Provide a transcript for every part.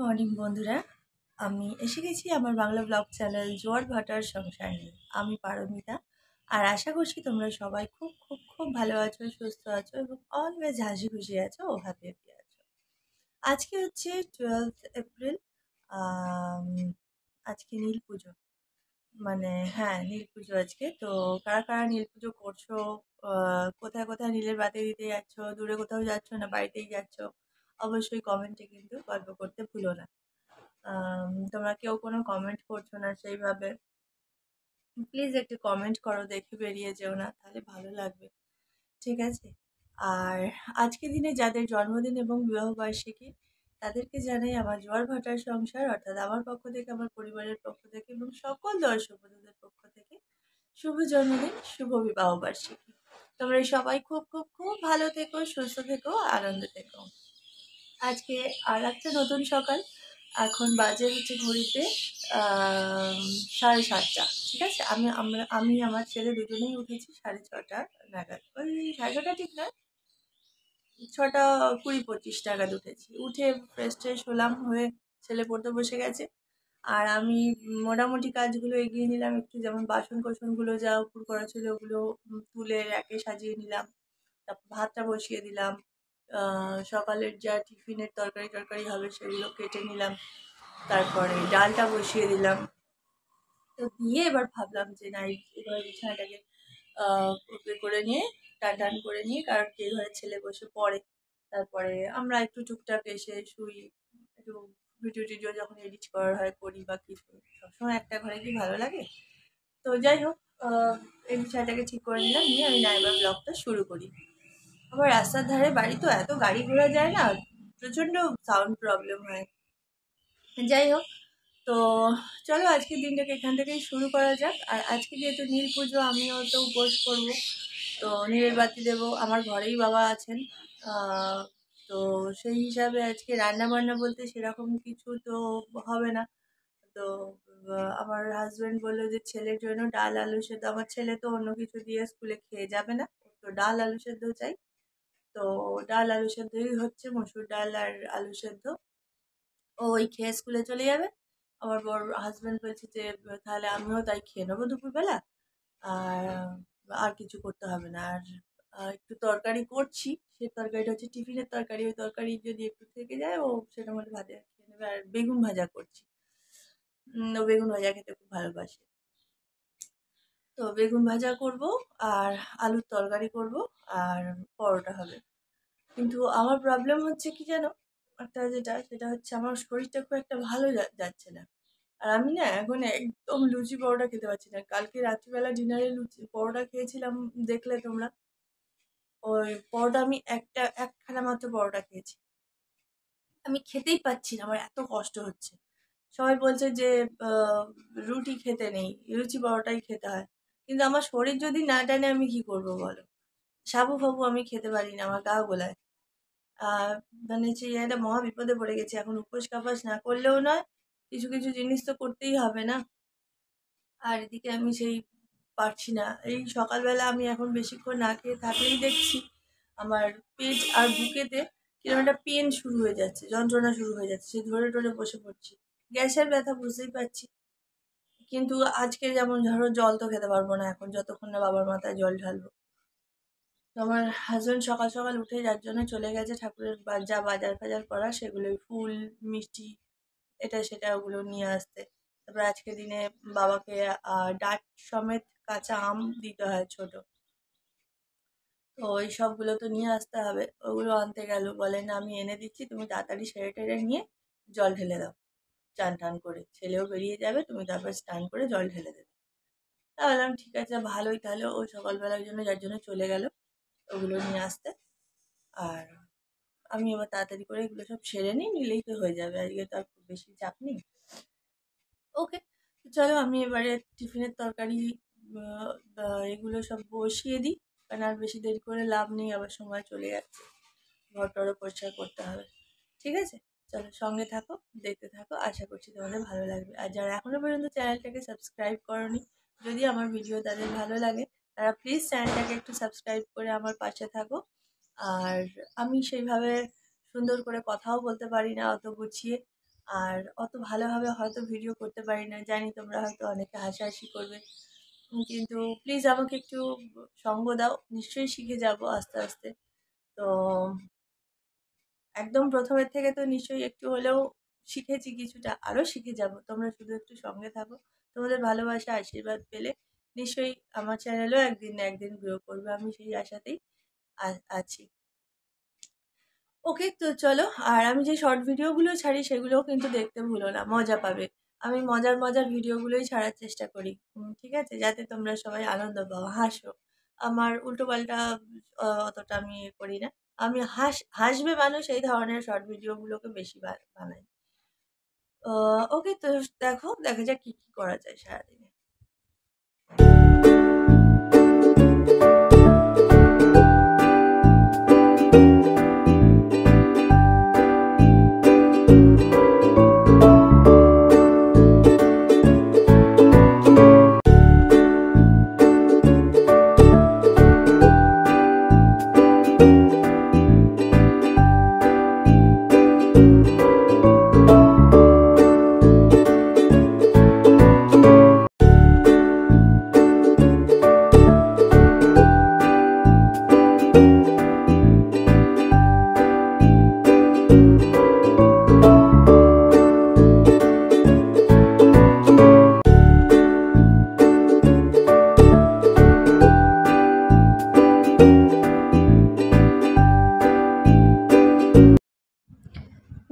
Morning বন্ধুরা, আমি এসে গেছি আমার বাংলা ব্লগ চ্যানেল জোয়ার ভাটার সংসার নিয়ে। আমি পারমিতা, আর আশা করছি তোমরা সবাই খুব খুব খুব ভালো আছো, সুস্থ আছো এবং অলওয়েজ হাসি খুশি আছো ও হ্যাপি হ্যাপি আছো। আজকে হচ্ছে 12 এপ্রিল। আজকে নীল পুজো, মানে হ্যাঁ, নীল পুজো আজকে। তো কারা কারা নীল পুজো করছো, কোথায় কোথায় নীলের বাতি দিতে যাচ্ছ, দূরে কোথাও যাচ্ছ না বাড়িতেই যাচ্ছ, অবশ্যই কমেন্টে কিন্তু গল্প করতে ভুলো না। তোমরা কেউ কোনো কমেন্ট করছো না সেইভাবে, প্লিজ একটু কমেন্ট করো, দেখে বেরিয়ে যেও না, তাহলে ভালো লাগবে, ঠিক আছে? আর আজকের দিনে যাদের জন্মদিন এবং বিবাহবার্ষিকী, তাদেরকে জানাই আমার জোয়ার ভাটার সংসার অর্থাৎ আমার পক্ষ থেকে, আমার পরিবারের পক্ষ থেকে এবং সকল দর্শক বন্ধুদের পক্ষ থেকে শুভ জন্মদিন, শুভ বিবাহবার্ষিকী। তোমরা সবাই খুব খুব খুব ভালো থেকো, সুস্থ থেকো, আনন্দে থেকো। আজকে আর একটা নতুন সকাল। এখন বাজে হচ্ছে ঘড়িতে 7:30, ঠিক আছে? আমি আমার ছেলে দুজনেই উঠেছি 6:30 নাগাদ। ওই 6:30 ঠিক নয়, 6:20-25 নাগাদ উঠেছি। উঠে ফ্রেশ ট্রেশ হলাম, হয়ে ছেলে পড়তে বসে গেছে। আর আমি মোটামুটি কাজগুলো এগিয়ে নিলাম একটু, যেমন বাসন কোসনগুলো যা উপর করা ছিল ওগুলো তুলে র্যাকে সাজিয়ে নিলাম। তারপর ভাতটা বসিয়ে দিলাম। সকালের যা টিফিনের তরকারি টরকারি হবে সেগুলো কেটে নিলাম। তারপরে ডালটা বসিয়ে দিলাম। তো দিয়ে এবার ভাবলাম যে না, এবার বিছানাটাকে ওকে করে নিয়ে টান করে নিয়ে, কারণ যে ঘরে ছেলে বসে পড়ে, তারপরে আমরা একটু টুকটাক এসে শুই, একটু ভিডিও টিডিও যখন এডিট করার হয় করি বা কিছু। সবসময় একটা ঘরে কি ভালো লাগে? তো যাই হোক, এই বিষয়টাকে ঠিক করে নিলাম, নিয়ে আমি না এবার ব্লগটা শুরু করি। আমার রাস্তার ধারে বাড়ি, তো এত গাড়ি ঘোড়া যায় না, প্রচণ্ড সাউন্ড প্রবলেম হয়। যাই হোক, তো চলো আজকের দিনটাকে এখান থেকেই শুরু করা যাক। আর আজকে যেহেতু নীল পুজো, আমিও তো উপোস করবো, তো নীলের বাতি দেবো। আমার ঘরেই বাবা আছেন। তো সেই হিসাবে আজকে রান্না বান্না বলতে সেরকম কিছু তো হবে না। তো আমার হাজব্যান্ড বললো যে ছেলের জন্য ডাল আলু সেদ্ধ, আমার ছেলে তো অন্য কিছু দিয়ে স্কুলে খেয়ে যাবে না, তো ডাল আলু সেদ্ধ চাই। তো ডাল আলু সেদ্ধই হচ্ছে, মসুর ডাল আর আলু সেদ্ধ। ও ওই খেয়ে স্কুলে চলে যাবে। আমার বড় হাজব্যান্ড বলছে যে তাহলে আমিও তাই খেয়ে নেবো দুপুরবেলা, আর আর কিছু করতে হবে না। আর একটু তরকারি করছি, সে তরকারিটা হচ্ছে টিফিনের তরকারি, ওই তরকারি যদি একটু থেকে যায় ও সেটা মধ্যে ভাতে খেয়ে নেবে। আর বেগুন ভাজা করছি, ও বেগুন ভাজা খেতে খুব ভালোবাসে। তো বেগুন ভাজা করব, আর আলুর তরকারি করব, আর পরোটা হবে। কিন্তু আমার প্রবলেম হচ্ছে কি জানো, একটা যেটা, সেটা হচ্ছে আমার শরীরটা খুব একটা ভালো যাচ্ছে না। আর আমি না এখন একদম লুচি পরোটা খেতে পারছি না। কালকে রাত্রিবেলা ডিনারে লুচি পরোটা খেয়েছিলাম, দেখলে তোমরা। ওই পরোটা আমি একখানা মাত্র পরোটা খেয়েছি, আমি খেতেই পাচ্ছি না, আমার এত কষ্ট হচ্ছে। সবাই বলছে যে আহ, রুটি খেতে নেই, লুচি পরোটাই খেতে হয়। কিন্তু আমার শরীর যদি না টানে আমি কি করবো বলো? সাবু ফাবু আমি খেতে পারি না, আমার গা গোলায়। আহ মানে সেই একটা মহা বিপদে পড়ে গেছি, এখন উপোস কাপাস না করলেও নয়, কিছু কিছু জিনিস তো করতেই হবে না। আর এদিকে আমি সেই পারছি না। এই সকালবেলা আমি এখন বেশিক্ষণ না খেয়ে থাকলেই দেখছি আমার পেট আর বুকেতে কিরকম একটা পেন শুরু হয়ে যাচ্ছে, যন্ত্রণা শুরু হয়ে যাচ্ছে, সে ধরে ধরে বসে পড়ছি। গ্যাসের ব্যথা বুঝতেই পারছি, কিন্তু আজকে যেমন ধরো জল তো খেতে পারবো না এখন, যতক্ষণ না বাবার মাথায় জল ঢালবো। তো আমার হাজবেন্ড সকাল সকাল উঠে যার জন্য চলে গেছে ঠাকুরের যা বাজার ফাজার করা, সেগুলোই ফুল মিষ্টি এটা সেটা ওগুলো নিয়ে আসতে। তারপর আজকের দিনে বাবাকে ডাঁট সমেত কাঁচা আম দিতে হয় ছোট, তো ওই সবগুলো তো নিয়ে আসতে হবে। ওগুলো আনতে গেল, বলে না আমি এনে দিচ্ছি, তুমি তাড়াতাড়ি সেরে টেরে নিয়ে জল ঢেলে দাও, চান টান করে ছেলেও বেরিয়ে যাবে, তুমি তারপর স্নান করে জল ঢেলে দেবে। তা বললাম ঠিক আছে ভালোই, তাহলে ও সকালবেলার জন্য যার জন্য চলে গেল ওগুলো নিয়ে আসতে। আর আমি এবার তাড়াতাড়ি করে এগুলো সব সেরে নিলেই তো হয়ে যাবে, আজকে তো আর খুব বেশি চাপ নেই। ওকে, চলো আমি এবারে টিফিনের তরকারি এগুলো সব বসিয়ে দিই, কারণ আর বেশি দেরি করে লাভ নেই, আবার সময় চলে যাচ্ছে, ঘর টরও পরিষ্কার করতে হবে। ঠিক আছে, চলো সঙ্গে থাকো, দেখতে থাকো, আশা করছি তোমাদের ভালো লাগবে। আর যারা এখনো পর্যন্ত চ্যানেলটাকে সাবস্ক্রাইব করনি, যদি আমার ভিডিও তাদের ভালো লাগে, তারা প্লিজ চ্যানেলটাকে একটু সাবস্ক্রাইব করে আমার পাশে থাকো। আর আমি সেইভাবে সুন্দর করে কথাও বলতে পারি না অত গুছিয়ে, আর অত ভালোভাবে হয়তো ভিডিও করতে পারি না, জানি তোমরা হয়তো অনেকে হাসাহাসি করবে, কিন্তু প্লিজ আমাকে একটু সঙ্গ দাও, নিশ্চয়ই শিখে যাব আস্তে আস্তে। তো একদম প্রথমের থেকে তো নিশ্চয়ই একটু হলেও শিখেছি কিছুটা, আরও শিখে যাব, তোমরা শুধু একটু সঙ্গে থাকো। তোমাদের ভালোবাসা আশীর্বাদ পেলে নিশ্চয়ই আমার চ্যানেলও একদিন না একদিন গ্রো করবে, আমি সেই আশাতেই আছি। ওকে, তো চলো। আর আমি যে শর্ট ভিডিওগুলো ছাড়ি সেগুলোও কিন্তু দেখতে ভুলো না, মজা পাবে। আমি মজার মজার ভিডিওগুলোই ছাড়ার চেষ্টা করি, ঠিক আছে, যাতে তোমরা সবাই আনন্দ পাও, হাসো। আমার উল্টোপাল্টা অতটা আমি করি না। আমি হাসবে মানুষ এই ধরনের শর্ট ভিডিওগুলোকে বেশি বানাই। ওকে, তো দেখা যাক কি কি করা যায় সারাদিনে।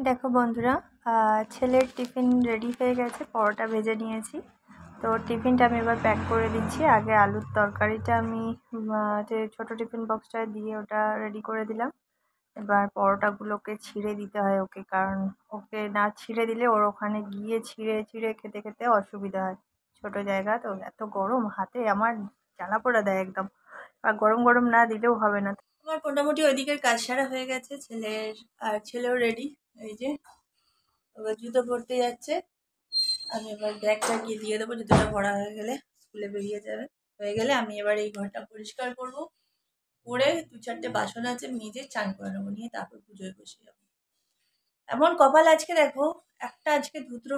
দেখো বন্ধুরা, ছেলের টিফিন রেডি হয়ে গেছে, পরোটা ভেজে নিয়েছি। তো টিফিনটা আমি এবার প্যাক করে দিচ্ছি। আগে আলুর তরকারিটা আমি যে ছোটো টিফিন বক্সটায় দিয়ে ওটা রেডি করে দিলাম। এবার পরোটাগুলোকে ছিঁড়ে দিতে হয় ওকে, কারণ ওকে না ছিঁড়ে দিলে ওর ওখানে গিয়ে ছিঁড়ে ছিঁড়ে খেতে খেতে অসুবিধা হয়। ছোটো জায়গা তো, এত গরম, হাতে আমার জ্বালা পোড়া দেয় একদম। আর গরম গরম না দিলেও হবে না। আমার মোটামুটি ওইদিকের কাজ সারা হয়ে গেছে, ছেলেও রেডি। এই যে এবার জুতো পরতে যাচ্ছে, আমি এবার ব্যাগটা গিয়ে দিয়ে দেবো। জুতোটা পরা হয়ে গেলে স্কুলে বেরিয়ে যাবে। হয়ে গেলে আমি এবার এই ঘরটা পরিষ্কার করব, করে 2-4টে বাসন আছে মেজে চান করে নেবো, নিয়ে তারপর পুজোয় বসে যাবো। এমন কপাল আজকে দেখো, একটা আজকে ধুত্র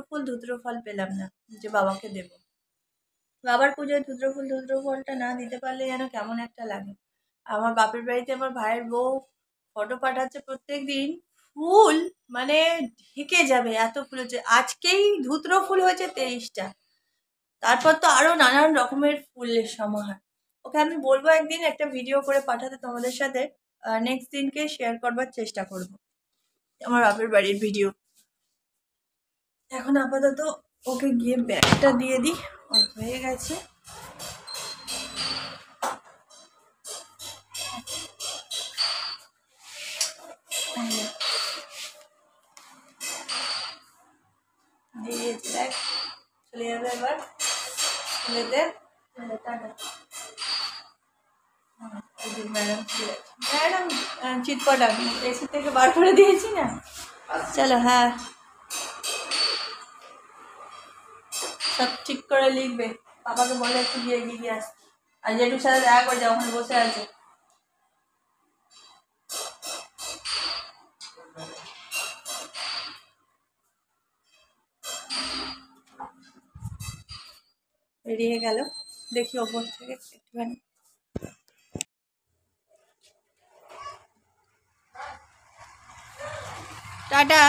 ফল পেলাম না যে বাবাকে দেবো। বাবার পুজোয় ধুত্র ফলটা না দিতে পারলে যেন কেমন একটা লাগে। আমার বাপের বাড়িতে আমার ভাইয়ের বউ ফটো পাঠাচ্ছে প্রত্যেক দিন, ফুল মানে ঢেকে যাবে এত ফুল হচ্ছে। আজকেই ধুত্র ফুল হয়েছে 23টা, তারপর তো আরো নানান রকমের ফুলের সমাহার। ওকে আমি বলবো একদিন একটা ভিডিও করে পাঠাতে তোমাদের সাথে, নেক্সট দিনকে শেয়ার করবার চেষ্টা করব আমার বাপের বাড়ির ভিডিও। এখন আপাতত ওকে গিয়ে ব্যাগটা দিয়ে দিই, ওর হয়ে গেছে। দিয়ে দিয়েছি ব্যাগ, চলে যাবে এবার স্কুলেতে। ম্যাডাম চিটপট আমি এসি থেকে বার করে দিয়েছি না। চলো, হ্যাঁ সব ঠিক করে লিখবে, পাপাকে বলে একটু গিয়ে গিয়ে আস। আর জেঠুর সাথে দেখা করে যাও, ওখানে বসে আছে। বেরিয়ে গেল, দেখি ওপর থেকে একটুখানি। টাটা।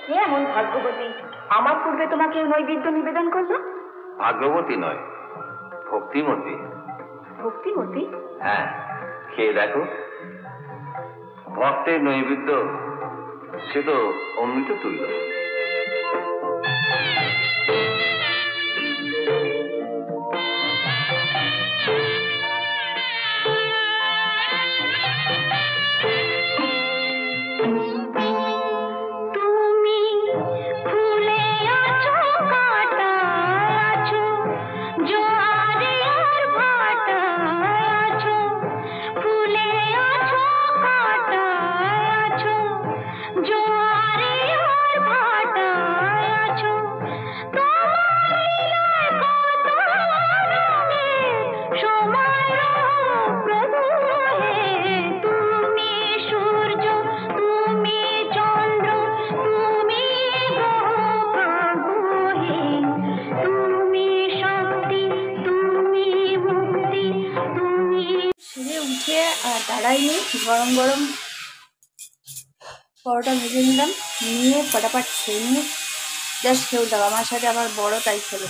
কে এমন ভাগ্যবতী আমার পূর্বে তোমাকে নৈবেদ্য নিবেদন করলো? ভাগ্যবতী নয়, ভক্তিমতী। ভক্তিমতী? হ্যাঁ, খেয়ে দেখো। ভক্তের নৈবেদ্য সে তো অমৃত তুল্য। উঠে আর দাঁড়াইনি, গরম গরম পরোটা ভেজে নিলাম, নিয়ে ফটাফট খেয়ে নিয়ে জাস্ট খেয়ে দাও। আমার সাথে আমার বড় তাই খেলো,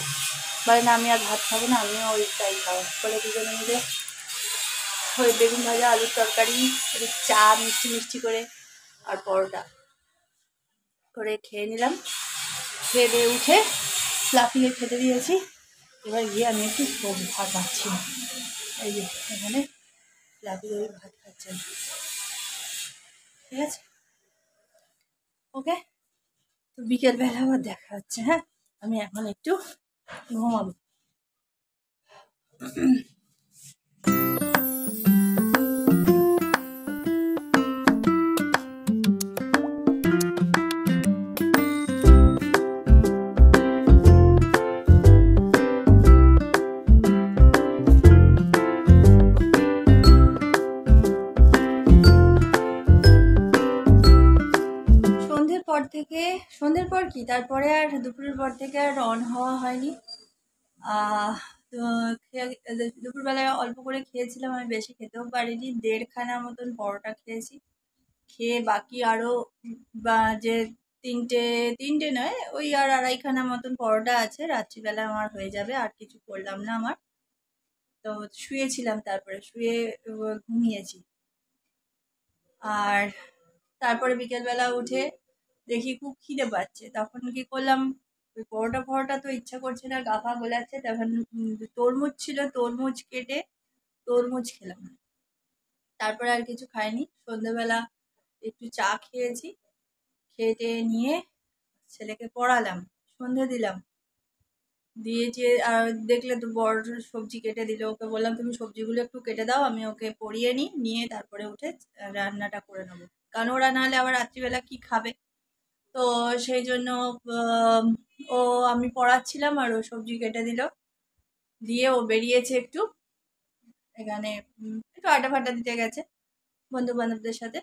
বলে না আমি আর ভাত খাবো না, আমিও ওই তাই খাবো বলে দুজনে মিলে ওই বেগুন ভাজা, আলুর তরকারি, চা মিষ্টি মিষ্টি করে আর পরোটা করে খেয়ে নিলাম। খেয়ে দিয়ে উঠে ফ্লাফিকে খেতে দিয়েছি। এবার গিয়ে আমি একটু ভাত পাচ্ছি, এই যে এখানে ফ্লাফি ভাত খাচ্ছেন। ঠিক আছে, ওকে, তো বিকেলবেলা আবার দেখা হচ্ছে। হ্যাঁ, আমি এখন একটু ঘুমাবো। সন্ধ্যের পর কি তারপরে আর দুপুরের পর থেকে আর অন হওয়া হয়নি। তো দুপুরবেলায় অল্প করে খেয়েছিলাম, আমি বেশি খেতেও পারিনি। 1.5খানা মতন পরোটা খেয়েছি। খেয়ে বাকি আরও যে তিনটে নয়, ওই আর 2.5খানা মতন পরোটা আছে, রাত্রিবেলা আমার হয়ে যাবে। আর কিছু করলাম না আমার, তো শুয়েছিলাম, তারপরে শুয়ে ঘুমিয়েছি। আর তারপরে বিকেলবেলা উঠে দেখি খুব খিদে পাচ্ছে, তখন কি করলাম, ওই পরোটা তো ইচ্ছা করছে না, গা ফা গোলাচ্ছে, তখন তরমুজ ছিল, তরমুজ কেটে তরমুজ খেলাম। তারপরে আর কিছু খাইনি। সন্ধ্যেবেলা একটু চা খেয়েছি, খেয়ে নিয়ে ছেলেকে পড়ালাম, সন্ধে দিলাম, দিয়ে যে আর দেখলে তো বড় সবজি কেটে দিল, ওকে বললাম তুমি সবজিগুলো একটু কেটে দাও, আমি ওকে পড়িয়ে নিই, নিয়ে তারপরে উঠে রান্নাটা করে নেবো, কারণ ওরা নাহলে আবার রাত্রিবেলা কি খাবে। তো সেই জন্য ও আমি পড়াচ্ছিলাম আর ও সবজি কেটে দিল, দিয়ে ও বেরিয়েছে একটু এখানে, একটু আড্ডা ফাড্ডা দিতে গেছে বন্ধু বান্ধবদের সাথে।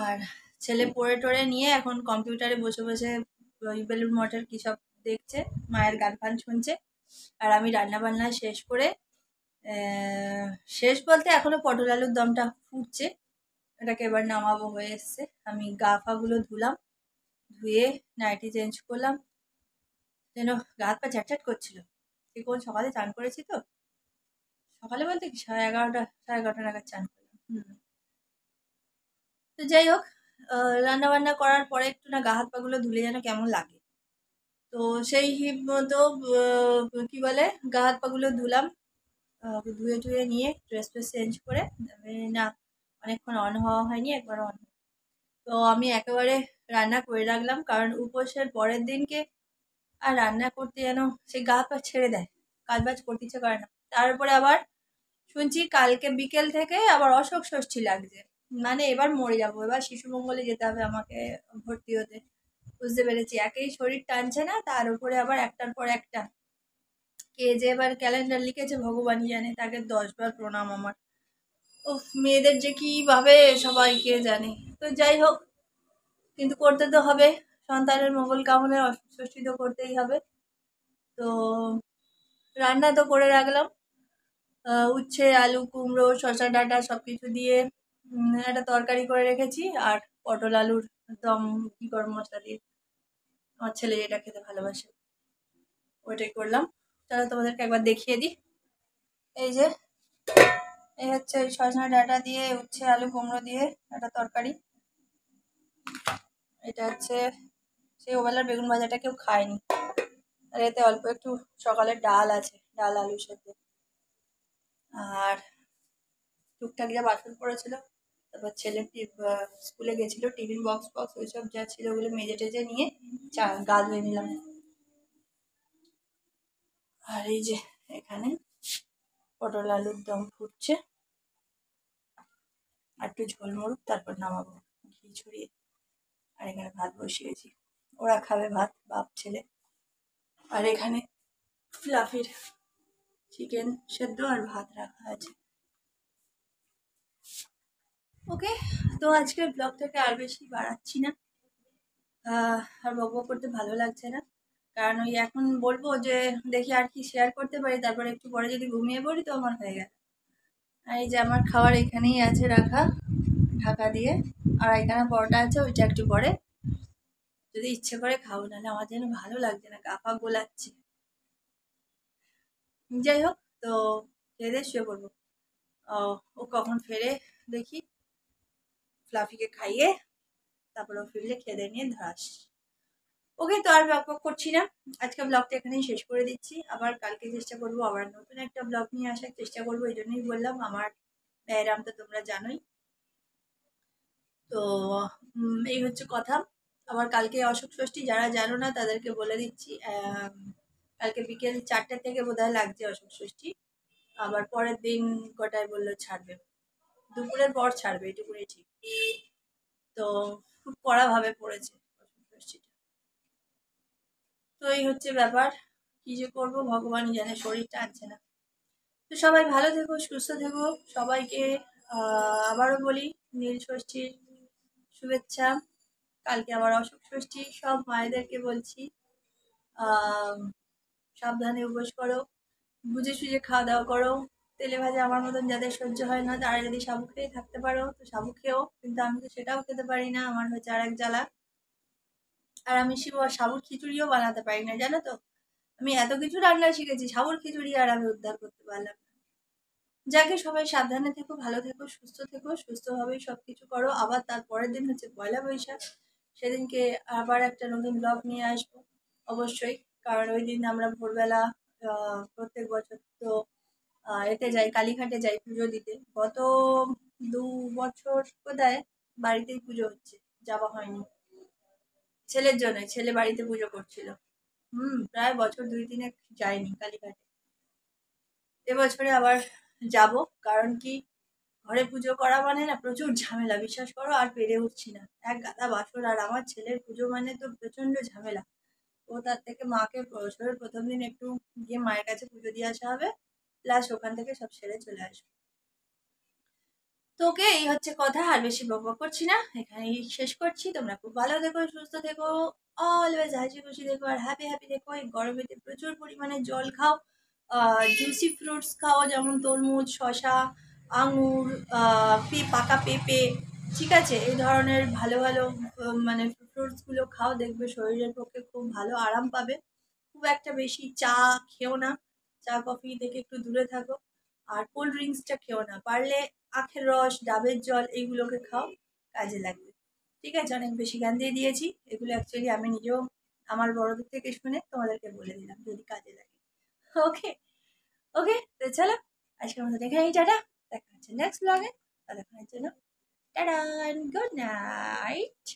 আর ছেলে পড়ে টড়ে নিয়ে এখন কম্পিউটারে বসে বসে ওই বেলুন মঠের কী সব দেখছে, মায়ের গান ফান শুনছে। আর আমি রান্না বান্না শেষ করে, শেষ বলতে এখনো পটল আলুর দমটা ফুটছে, এটাকে এবার নামাবো হয়ে এসছে। আমি গা ফাগুলো ধুলাম, ধুয়ে নাইটি চেঞ্জ করলাম, যেন গা হাত পা চ্যাটচ্যাট করছিল। সে কোন সকালে চান করেছি, তো সকালে বলতে কি 11:30 নাগাদ চান করলাম। তো যাই হোক, রান্না বান্না করার পরে একটু না গা হাত পাগুলো ধুলে যেন কেমন লাগে, তো সেই মতো কি বলে গা হাত পাগুলো ধুলাম, ধুয়ে টুয়ে নিয়ে ড্রেস ফ্রেস চেঞ্জ করে, না অনেকক্ষণ অন হওয়া হয়নি, একবার অন। তো আমি একেবারে রান্না করে রাখলাম, কারণ উপোসের পরের দিনকে আর রান্না করতে যেন সেই গা হাত পা ছেড়ে দেয়, কাজবাজ করতে ইচ্ছে করে না। তারপরে আবার শুনছি কালকে বিকেল থেকে আবার অশোক ষষ্ঠী লাগছে, মানে এবার মরে যাবো, এবার শিশু মঙ্গলে যেতে হবে আমাকে ভর্তি হতে। বুঝতে পেরেছি, একেই শরীর টানছে না, তার উপরে আবার একটার পর একটা। কে যে এবার ক্যালেন্ডার লিখেছে ভগবানই জানে, তাকে 10বার প্রণাম আমার। ও মেয়েদের যে কীভাবে সবাইকে জানে। তো যাই হোক, কিন্তু করতে তো হবে, সন্তানের মঙ্গল কামনায় অশোক ষষ্ঠী তো করতেই হবে। তো রান্না তো করে রাখলাম, উচ্ছে আলু কুমড়ো শসা ডাঁটা সব কিছু দিয়ে একটা তরকারি করে রেখেছি, আর পটল আলুর দম কি গরম মশলা দিয়ে। আমার ছেলে যেটা খেতে ভালোবাসে ওইটাই করলাম। চলো তোমাদেরকে একবার দেখিয়ে দিই। এই যে এই হচ্ছে ওই সজনা ডাঁটা দিয়ে উচ্ছে আলু কুমড়ো দিয়ে একটা তরকারি। এটা হচ্ছে সেই ওবেলার বেগুন ভাজাটা কেউ খায়নি। আর এতে অল্প একটু সকালের ডাল আছে, ডাল আলু সেদ্ধ। আর টুকটাক যা বাসন পড়েছিল, তারপর ছেলে স্কুলে গেছিল, টিফিন বক্স বক্স ওইসব যা ছিল ওগুলো মেজে টেজে নিয়ে চা গা ধুয়ে নিলাম। আর এই যে এখানে পটল আলুর দম ফুটছে, আর একটু ঝোল মরুক তারপর নামাবো ঘি ছড়িয়ে। আর এখানে ভাত বসিয়েছি, ওরা খাবে ভাত, বাপ ছেলে। আর এখানে ফ্লাফির চিকেন সেদ্ধ আর ভাত রাখা আছে। ওকে, তো আজকের ব্লগটাকে আর বেশি বাড়াচ্ছি না। আর বকবক করতে ভালো লাগছে না, কারণ ওই এখন বলবো যে দেখি আর কি শেয়ার করতে পারি, তারপরে একটু পরে যদি ঘুমিয়ে পড়ি তো আমার হয়ে গেল। আর এই যে আমার খাবার এখানেই আছে রাখা ঢাকা দিয়ে, আর এখানে পরোটা আছে, ওইটা একটু পরে যদি ইচ্ছে করে খাবো, নাহলে আমার যেন ভালো লাগছে না, গা পা গোলাচ্ছে। যাই হোক, তো খেয়ে দিয়ে শুয়ে পড়বো। ও কখন ফেরে দেখি, ফ্লাফিকে খাইয়ে তারপরে ও ফিরলে খেয়ে দিয়ে নিয়ে ধাস। ওকে, তো আর ব্লগ করছি না, আজকে ব্লগটা এখানেই শেষ করে দিচ্ছি। আবার কালকে চেষ্টা করবো আবার নতুন একটা ব্লগ নিয়ে আসার চেষ্টা করবো। এই জন্যই বললাম আমার ব্যায়াম তো তোমরা জানোই। তো এই হচ্ছে কথা। আবার কালকে অশোক ষষ্ঠী, যারা জানো না তাদেরকে বলে দিচ্ছি, কালকে বিকেল 4টে থেকে বোধহয় লাগছে অশোক ষষ্ঠী। আবার পরের দিন কটায় বললো ছাড়বে, দুপুরের পর ছাড়বে, এটুকুই ঠিক। তো খুব কড়াভাবে পড়েছে অশোক ষষ্ঠীটা। তো এই হচ্ছে ব্যাপার, কি যে করবো ভগবানই জানে, শরীর টানছে না। তো সবাই ভালো থেকো, সুস্থ থেকো। সবাইকে আবারও বলি নীল ষষ্ঠীর শুভেচ্ছা। কালকে আবার অশোক ষষ্ঠী, সব মায়েদেরকে বলছি সাবধানে উপোস করো, বুঝে সুঝে খাওয়া দাওয়া করো। তেলে ভাজা আমার মতন যাদের সহ্য হয় না, তারা যদি সাবু খেয়ে থাকতে পারো তো সাবু খেও, কিন্তু আমি তো সেটাও খেতে পারি না, আমার হচ্ছে আর এক জ্বালা। আর আমি সাবুর খিচুড়িও বানাতে পারি না, জানো তো। আমি এত কিছু রান্না শিখেছি, সাবুর খিচুড়ি আর আমি উদ্ধার করতে পারলাম না। যাকে সবাই সাবধানে থেকো, ভালো থেকো, সুস্থ থেকো, সুস্থভাবেই সবকিছু করো। আবার তার পরের দিন হচ্ছে পয়লা বৈশাখ, সেদিনকে আবার একটা নতুন ব্লগ নিয়ে আসবো অবশ্যই। কারণ ওই দিন আমরা ভোরবেলা প্রত্যেক বছর তো এতে যাই, কালীঘাটে যাই পুজো দিতে। গত 2 বছর বোধহয় বাড়িতেই পুজো হচ্ছে, যাওয়া হয়নি ছেলের জন্য, ছেলে বাড়িতে পুজো করছিল। প্রায় বছর 2-3 যাইনি কালীঘাটে। এবছরে আবার যাব, কারণ কি ঘরে পুজো করা মানে না প্রচুর ঝামেলা, বিশ্বাস করো, আর পেরে উঠছি না। এক গাদা বাসন, আর আমার ছেলের পুজো মানে তো প্রচন্ড ঝামেলা। ও তার থেকে মাকে বছরের প্রথম দিন একটু গিয়ে মায়ের কাছে পুজো দিয়ে আসা হবে, প্লাস ওখান থেকে সব সেরে চলে আসবো। তোকে এই হচ্ছে কথা, আর বেশি বকবক করছি না, এখানেই শেষ করছি। তোমরা খুব ভালো থেকো, সুস্থ থেকো, অলওয়েজ হাসি খুশি থেকো, আর হ্যাপি হ্যাপি থেকো। এই গরমেতে প্রচুর পরিমাণে জল খাও, জুসি ফ্রুটস খাও, যেমন তরমুজ, শশা, আঙুর, পাকা পেঁপে, ঠিক আছে, এই ধরনের ভালো ভালো মানে ফ্রুটসগুলো খাও, দেখবে শরীরের পক্ষে খুব ভালো আরাম পাবে। খুব একটা বেশি চা খেও না, চা কফি থেকে একটু দূরে থাকো। আর কোল্ড ড্রিঙ্কসটা খেও না, পারলে আখের রস, ডাবের জল এইগুলোকে খাও, কাজে লাগবে। ঠিক আছে, অনেক বেশি জ্ঞান দিয়ে দিয়েছি, এগুলো অ্যাকচুয়ালি আমি নিজেও আমার বড়দের থেকে শুনে তোমাদেরকে বলে দিলাম, যদি কাজে লাগে। ওকে, ওকে, তো চলো আজকের মতো এখানেই টাটা, দেখা হচ্ছে নেক্সট ব্লগে। ততক্ষণের জন্য টাটা, গুড নাইট।